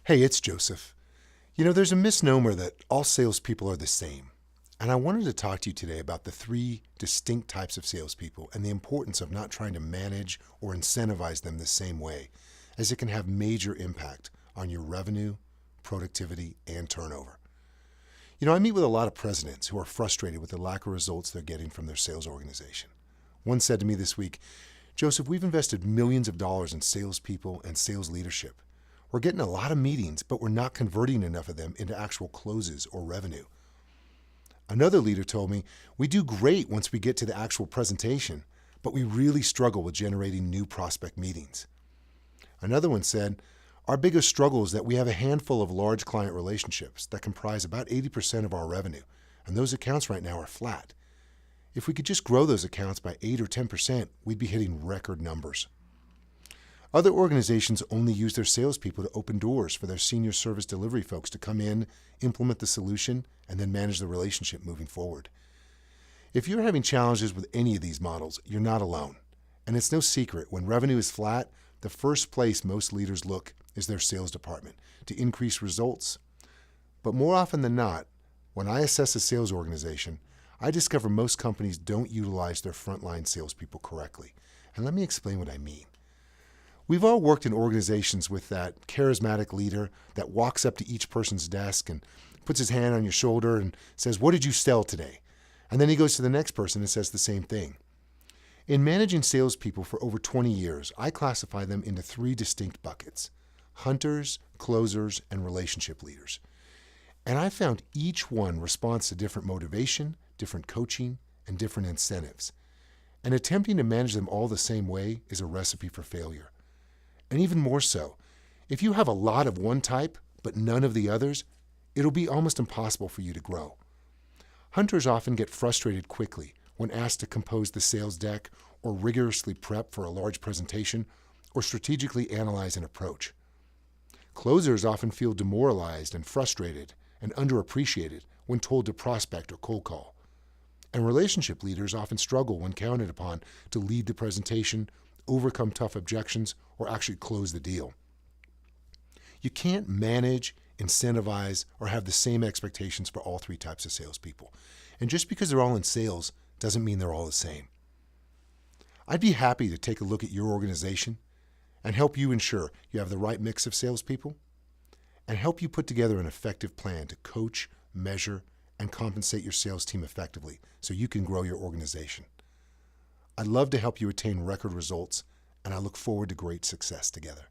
Hey, it's Joseph. There's a misnomer that all salespeople are the same. And I wanted to talk to you today about the three distinct types of salespeople and the importance of not trying to manage or incentivize them the same way, as it can have major impact on your revenue, productivity, and turnover. I meet with a lot of presidents who are frustrated with the lack of results they're getting from their sales organization. One said to me this week, "Joseph, we've invested millions of dollars in salespeople and sales leadership. We're getting a lot of meetings, but we're not converting enough of them into actual closes or revenue." Another leader told me, "We do great once we get to the actual presentation, but we really struggle with generating new prospect meetings." Another one said, "Our biggest struggle is that we have a handful of large client relationships that comprise about 80% of our revenue, and those accounts right now are flat. If we could just grow those accounts by 8 or 10%, we'd be hitting record numbers." Other organizations only use their salespeople to open doors for their senior service delivery folks to come in, implement the solution, and then manage the relationship moving forward. If you're having challenges with any of these models, you're not alone. And it's no secret, when revenue is flat, the first place most leaders look is their sales department to increase results. But more often than not, when I assess a sales organization, I discover most companies don't utilize their frontline salespeople correctly. And let me explain what I mean. We've all worked in organizations with that charismatic leader that walks up to each person's desk and puts his hand on your shoulder and says, "What did you sell today?" And then he goes to the next person and says the same thing. In managing salespeople for over 20 years, I classify them into three distinct buckets: hunters, closers, and relationship leaders. And I found each one responds to different motivation, different coaching, and different incentives. And attempting to manage them all the same way is a recipe for failure. And even more so, if you have a lot of one type but none of the others, it'll be almost impossible for you to grow. Hunters often get frustrated quickly when asked to compose the sales deck or rigorously prep for a large presentation or strategically analyze an approach. Closers often feel demoralized and frustrated and underappreciated when told to prospect or cold call. And relationship leaders often struggle when counted upon to lead the presentation, overcome tough objections, or actually close the deal. You can't manage, incentivize, or have the same expectations for all three types of salespeople. And just because they're all in sales doesn't mean they're all the same. I'd be happy to take a look at your organization and help you ensure you have the right mix of salespeople and help you put together an effective plan to coach, measure, and compensate your sales team effectively so you can grow your organization. I'd love to help you attain record results, and I look forward to great success together.